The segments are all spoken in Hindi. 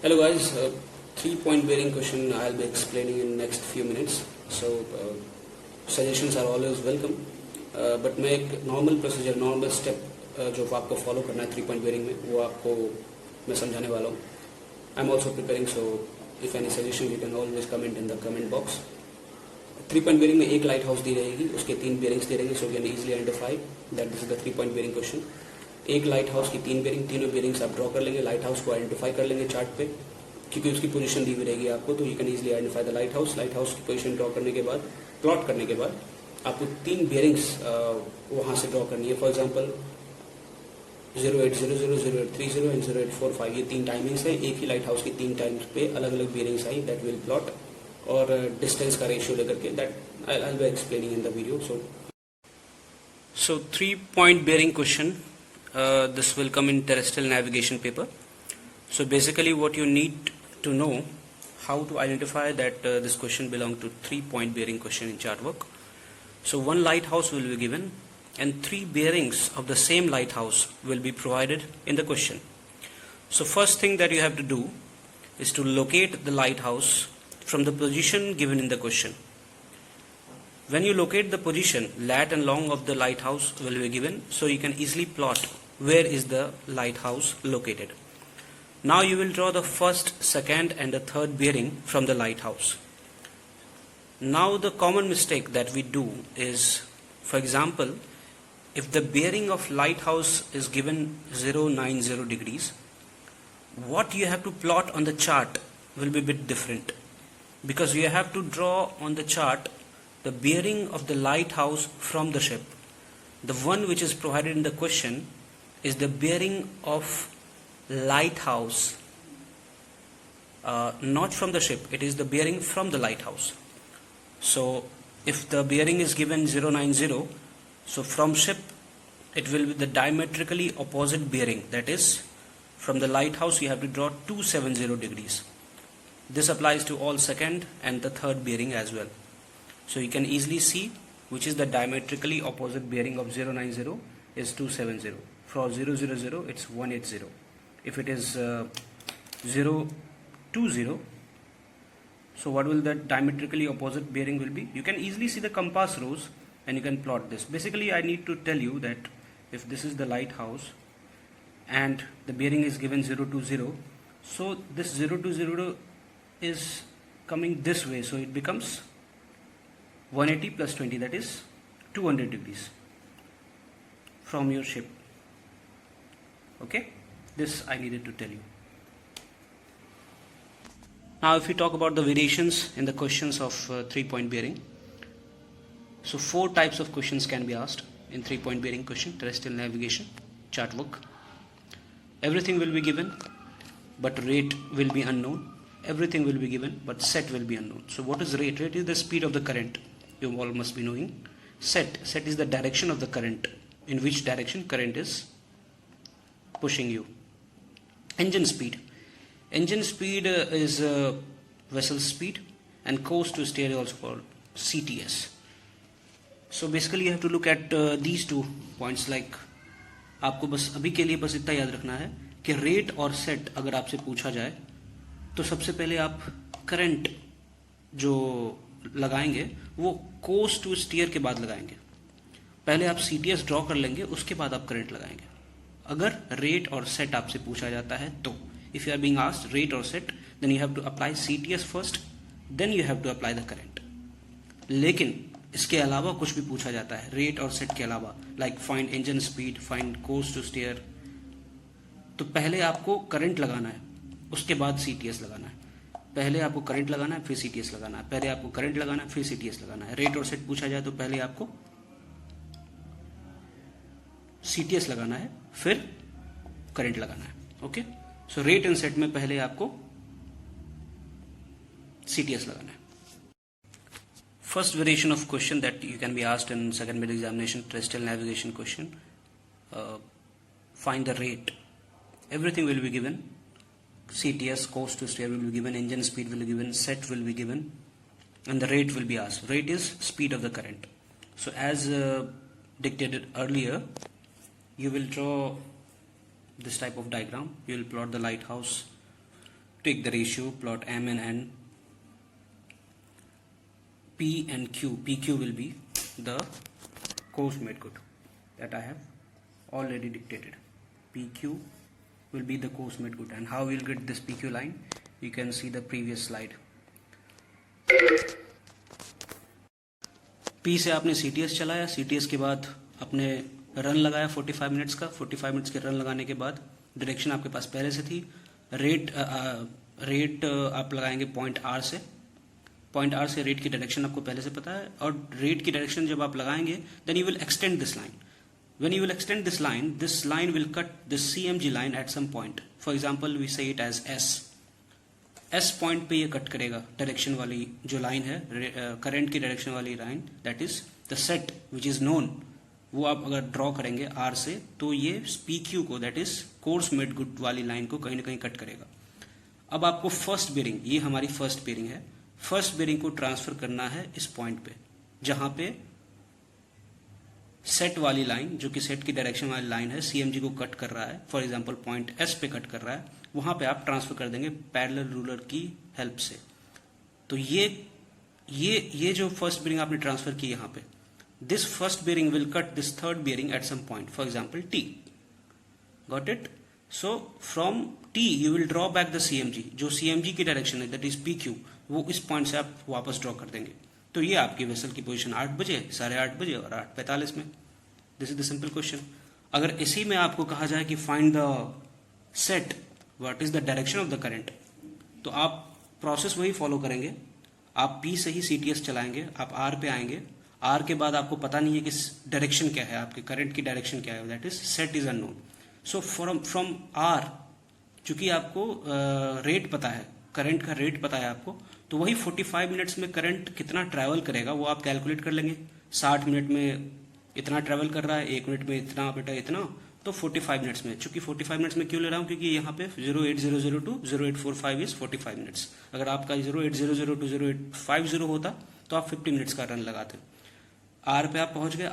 Hello guys, 3-point bearing question I'll be explaining in next few minutes. So suggestions are always welcome. But मैं एक normal procedure, normal step जो आपको follow करना है 3-point bearing में वो आपको मैं समझाने वाला हूँ. I'm also preparing, so if any suggestion you can always comment in the comment box. 3-point bearing में एक लाइट हाउस दी रहेगी, उसके 3 bearings दे रहेंगे, so you can easily identify that this is the 3-point bearing question. एक लाइट हाउस की 3 बेरिंग, तीनों बेरिंग्स आप ड्रॉ कर लेंगे, लाइट हाउस को आइडेंटिफाई कर लेंगे चार्ट पे, क्योंकि उसकी पोजीशन दी हुई रहेगी आपको, तो you can easily identify the light house. Light house की पोजीशन ड्रॉ करने के बाद, प्लॉट करने के बाद आपको 3 बेरिंग्स वहां से ड्रॉ करनी है. फॉर एग्जाम्पल 0800, 0830 एंड 0845 ये 3 टाइमिंग्स है. एक ही लाइट हाउस की 3 टाइम्स पे अलग अलग bearings I, that will plot, और डिस्टेंस का रेशियो लेकर के that I will be explaining in the video. So 3-point bearing question. This will come in terrestrial navigation paper. So basically what you need to know how to identify that this question belongs to 3-point bearing question in chart work. So one lighthouse will be given and 3 bearings of the same lighthouse will be provided in the question. So first thing that you have to do is to locate the lighthouse from the position given in the question. When you locate the position, lat and long of the lighthouse will be given, so you can easily plot where is the lighthouse located. Now you will draw the first, second and the third bearing from the lighthouse. Now the common mistake that we do is, for example, if the bearing of lighthouse is given 090 degrees, what you have to plot on the chart will be a bit different, because you have to draw on the chart the bearing of the lighthouse from the ship. The one which is provided in the question is the bearing of lighthouse, not from the ship, it is the bearing from the lighthouse. So if the bearing is given 090, so from ship it will be the diametrically opposite bearing, that is from the lighthouse you have to draw 270 degrees. This applies to all second and the third bearing as well. So you can easily see which is the diametrically opposite bearing of 090 is 270. For 000 it's 180. If it is 020, so what will the diametrically opposite bearing will be? You can easily see the compass rose and you can plot this. Basically I need to tell you that if this is the lighthouse and the bearing is given 020, so this 020 is coming this way, so it becomes 180 plus 20, that is 200 degrees from your ship. Okay, this I needed to tell you. Now if we talk about the variations in the questions of 3-point bearing, so 4 types of questions can be asked in 3-point bearing question, terrestrial navigation, chart work. Everything will be given but rate will be unknown. Everything will be given but set will be unknown. So what is rate? Rate is the speed of the current, you all must be knowing. Set is the direction of the current, in which direction current is pushing you. Engine speed is vessel speed, and course to steer is also called CTS. So basically you have to look at these 2 points. Like आपको बस अभी के लिए बस इतना याद रखना है कि रेट और सेट अगर आपसे पूछा जाए तो सबसे पहले आप करंट जो लगाएंगे वो कोर्स टू स्टीयर के बाद लगाएंगे. पहले आप CTS ड्रॉ कर लेंगे, उसके बाद आप करंट लगाएंगे. अगर रेट और सेट आपसे पूछा जाता है तो if you are being asked rate और set, then you have to apply CTS first, then you have to apply the current. लेकिन इसके अलावा कुछ भी पूछा जाता है रेट और सेट के अलावा, like find engine speed, find course to steer, तो पहले आपको करंट लगाना है, उसके बाद CTS लगाना है. पहले आपको करंट लगाना है, फिर CTS लगाना है. पहले आपको करंट लगाना है, फिर CTS लगाना है. रेट और सेट पूछा जाए तो पहले आपको CTS लगाना है, फिर करंट लगाना है. Okay, so rate and set में पहले आपको CTS लगाना है. First variation of question that you can be asked in second mid examination, terrestrial navigation question, find the rate. Everything will be given. CTS, course to steer will be given, engine speed will be given, set will be given, and the rate will be asked. Rate is speed of the current. So as dictated earlier, you will draw this type of diagram. You will plot the lighthouse take the ratio, plot M and N, P and Q. PQ will be the course made good that I have already dictated. PQ will be the course made good, and how we'll get this PQ line, you can see the previous slide. P से आपने CTS चलाया, CTS के बाद आपने रन लगाया 45 मिनट्स का, 45 मिनट्स के रन लगाने के बाद डायरेक्शन आपके पास पहले से थी, रेट आप लगाएंगे पॉइंट R से, पॉइंट R से रेट की डायरेक्शन आपको पहले से पता है, और रेट की डायरेक्शन जब आप लगाएंगे then you will extend this line. When you will extend this line will cut this CMG line at some point. For example, we say it as S. S point पे ये कट करेगा डायरेक्शन वाली जो लाइन है, करंट की डायरेक्शन वाली line, that is the set which is known. वो आप अगर ड्रॉ करेंगे R से तो ये PQ को, that is course made good वाली लाइन को कहीं ना कहीं कट करेगा. अब आपको फर्स्ट बेरिंग, ये हमारी फर्स्ट बेरिंग है, फर्स्ट बेरिंग को ट्रांसफर करना है इस पॉइंट पे जहां पे सेट वाली लाइन, जो कि सेट की डायरेक्शन वाली लाइन है, CMG को कट कर रहा है. फॉर एग्जांपल पॉइंट S पे कट कर रहा है, वहां पे आप ट्रांसफर कर देंगे पैरेलल रूलर की हेल्प से. तो ये जो फर्स्ट बेरिंग आपने ट्रांसफर की यहाँ पे, this first bearing will cut this third bearing at some point, for example T. Got it? So from T you will draw back the CMG, जो CMG की डायरेक्शन है दैट इज PQ, वो इस पॉइंट से आप वापस ड्रॉ कर देंगे. तो ये आपकी वेसल की पोजीशन 8 बजे, 8:30 बजे और 8:45 में. This is the simple question. अगर इसी में आपको कहा जाए कि find the set, what is the direction of the current, तो आप प्रोसेस वही फॉलो करेंगे. आप P से ही CTS चलाएंगे, आप R पे आएंगे, R के बाद आपको पता नहीं है कि डायरेक्शन क्या है, आपके करंट की डायरेक्शन क्या है, that is set is unknown. So from R, चूंकि आपको रेट पता है, करंट का रेट पता है आपको, तो वही 45 मिनट्स में करंट कितना ट्रैवल करेगा वो आप कैलकुलेट कर लेंगे. 60 मिनट में इतना ट्रैवल कर रहा है, 1 मिनट में इतना बेटा इतना, तो 45 मिनट्स में. चूंकि 45 मिनट्स में क्यों ले रहा हूँ, क्योंकि यहाँ पे 08002 0845 इज 45 मिनट्स. अगर आपका 08002 0850 होता तो आप 50 मिनट्स का रन लगाते. R पे आप पहुंच गए,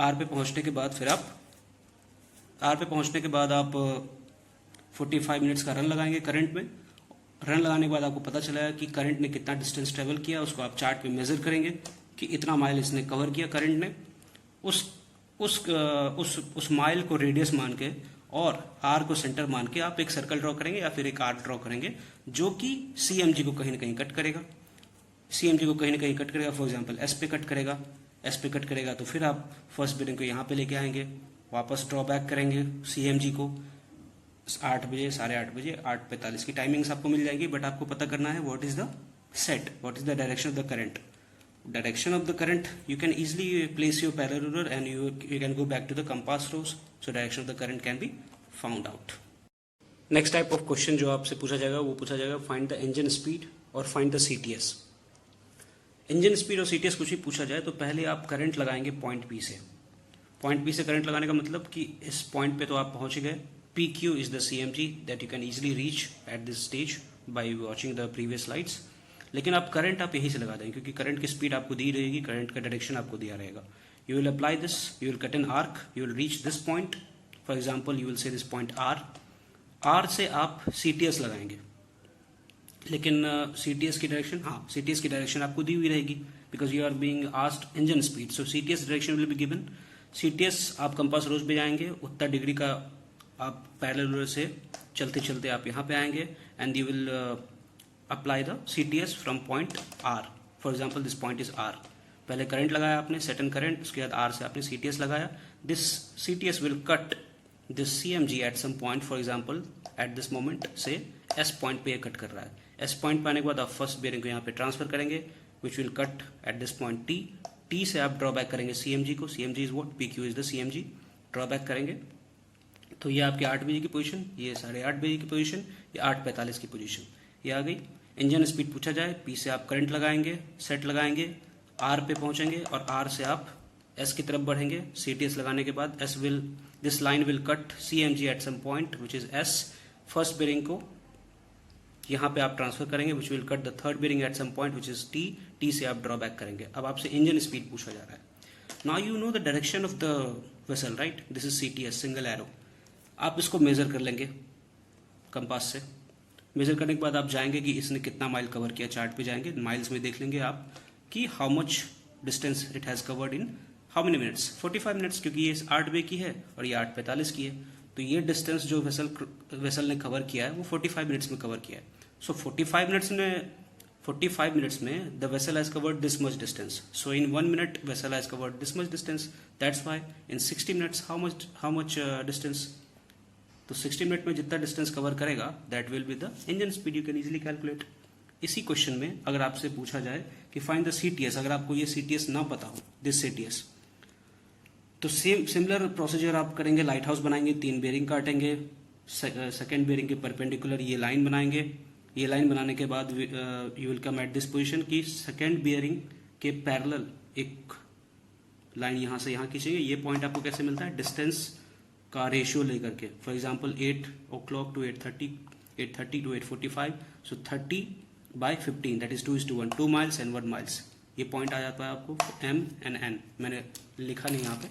R पे पहुंचने के बाद फिर आप 45 मिनट्स का रन लगाएंगे करंट में. रन लगाने के बाद आपको पता चला है कि करंट ने कितना डिस्टेंस ट्रेवल किया, उसको आप चार्ट पे मेजर करेंगे कि इतना माइल इसने कवर किया करंट ने. उस माइल को रेडियस मान के और R को सेंटर मान के आप एक सर्कल ड्रॉ करेंगे या फिर एक आर्क ड्रॉ करेंगे जो कि CMG को कहीं ना कहीं कट करेगा. फॉर एग्जांपल S पे कट करेगा तो फिर आप फर्स्ट बेरिंग को यहाँ पे लेके आएंगे, वापस ड्रॉ बैक करेंगे CMG को 8 बजे, 8:30 बजे, 8:45 की टाइमिंग्स आपको मिल जाएगी. बट आपको पता करना है what is the set, what is the direction of the current. Direction of the current, you can easily place your parallel ruler and you can go back to the compass rose, so direction of the current can be found out. Next type of question जो आपसे पूछा जाएगा वो पूछा जाएगा find the engine speed और find the CTS. Engine speed और CTS कुछ ही पूछा जाए तो पहले आप करंट लगाएंगे पॉइंट P से. पॉइंट P से करंट लगाने का मतलब कि इस पॉइंट पे तो आप पहुंच गए. PQ is the CMG that you can easily reach at this stage by watching the previous slides. लेकिन आप करंट आप यहीं से लगा देंगे क्योंकि करंट की स्पीड आपको दी रहेगी, करंट का डायरेक्शन आपको दिया रहेगा. You will apply this, you will cut an arc, you will reach this point. For example you will say this point R से आप CTS लगाएंगे. लेकिन CTS की डायरेक्शन, CTS की डायरेक्शन आपको दी हुई रहेगी because you are being asked engine speed. So CTS direction will be given. CTS आप कंपास रोज पे जाएंगे, उतना डिग्री का आप पैरेलल से चलते चलते आप यहाँ पे आएंगे and you will apply the CTS from point R. For example, this point is R. पहले करंट लगाया आपने, सेट एंड करंट, उसके बाद R से आपने CTS लगाया. This CTS will cut this CMG at some point. For example, at this moment, say S point पे ये कट कर रहा है. S point पे आने के बाद आप फर्स्ट बेरिंग को यहाँ पे ट्रांसफर करेंगे, which will cut at this point T. T से आप ड्रॉ बैक करेंगे CMG को. CMG is what? PQ is the CMG. Draw back करेंगे तो ये आपके 8 बजे की पोजीशन, ये 8:30 बजे की पोजीशन, ये 8:45 की पोजीशन, ये आ गई. इंजन स्पीड पूछा जाए, P से आप करंट लगाएंगे, सेट लगाएंगे, R पे पहुंचेंगे और R से आप S की तरफ बढ़ेंगे. CTS लगाने के बाद this line will cut CMG at some point which is S. First bearing को यहाँ पे आप ट्रांसफर करेंगे which will cut the third bearing at some point which is T. T से आप ड्रॉ बैक करेंगे. अब आपसे इंजन स्पीड पूछा जा रहा है. Now you know the direction of the vessel, right? This is CTS, single arrow. आप इसको मेजर कर लेंगे कंपास से. मेजर करने के बाद आप जाएंगे कि इसने कितना माइल कवर किया, चार्ट पे जाएंगे, माइल्स में देख लेंगे आप कि how much distance it has covered in how many minutes, 45 minutes, क्योंकि ये 8 वे की है और ये 8:45 की है, तो ये डिस्टेंस जो वेसल ने कवर किया है वो 45 मिनट्स में कवर किया है. सो 45 मिनट्स में the vessel has covered this much distance. So in 1 minute vessel has covered this much distance. That's why in 60 minutes how much distance. तो 60 मिनट में जितना डिस्टेंस कवर करेगा that will be the engine speed. You can easily calculate. इसी क्वेश्चन में अगर आपसे पूछा जाए कि फाइंड द CTS, अगर आपको ये CTS ना पता हो, दिस CTS, तो सिमिलर प्रोसीजर आप करेंगे. लाइट हाउस बनाएंगे, 3 बेरिंग काटेंगे, सेकेंड बेरिंग के परपेंडिकुलर ये लाइन बनाएंगे. ये लाइन बनाने के बाद you will come at this position कि सेकेंड बेरिंग के पैरेलल एक लाइन यहाँ से यहाँ खींचेंगे. ये पॉइंट आपको कैसे मिलता है, डिस्टेंस का रेशियो लेकर के. For example 8 o'clock to 8:30, 8:30 to 8:45, so 30/15 that is 2:1, 2 miles and 1 miles. ये पॉइंट आ जाता है आपको M and N. मैंने लिखा नहीं यहाँ पे.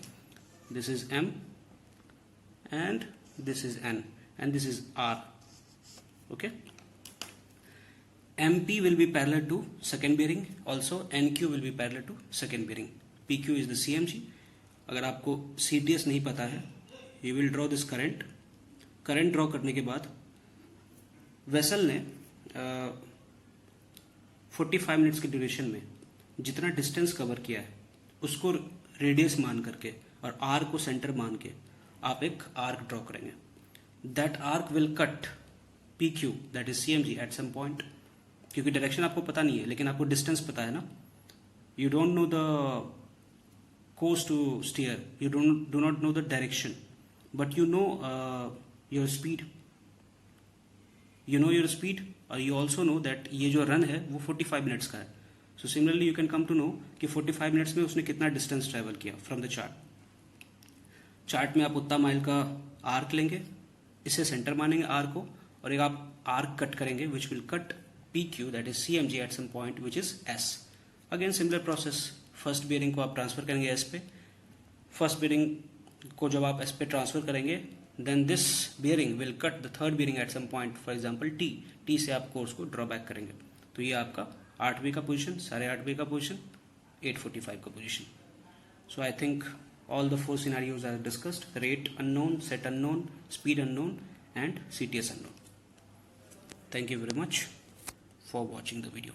This is M and this is N and this is R. Okay. MP will be parallel to second bearing, also NQ will be parallel to second bearing. PQ is the CMG. अगर आपको CTS नहीं पता है, you will draw this current. Current draw करने के बाद वेसल ने 45 मिनट्स की ड्यूरेशन में जितना डिस्टेंस कवर किया है उसको रेडियस मान करके और आर को सेंटर मान के आप एक आर्क ड्रॉ करेंगे. That arc will cut PQ that is CMG at some point. क्योंकि डायरेक्शन आपको पता नहीं है लेकिन आपको डिस्टेंस पता है ना. You don't know the course to steer, you do not know the direction, but you know your speed. You know your speed और you also know that ये जो रन है वो 45 मिनट्स का है. So similarly you can come to know कि 45 मिनट्स में उसने कितना डिस्टेंस ट्रेवल किया फ्रॉम द चार्ट. चार्ट में आप उतना माइल का आर्क लेंगे, इसे सेंटर मानेंगे आर को, और एक आप आर्क कट करेंगे which will cut PQ that is CMG at some point which is S. Again similar process. First bearing को आप ट्रांसफर करेंगे S पे. फर्स्ट बेरिंग को जब आप S पे ट्रांसफर करेंगे then this bearing will cut the third bearing at some point, for example T से आप कोर्स को ड्रॉ बैक करेंगे. तो ये आपका 8 का पोजीशन, 8:30 का पोजीशन, 8:45 का position. So I think all the 4 scenarios are discussed. Rate unknown, set unknown, speed unknown and CTS unknown. Thank you very much for watching the video.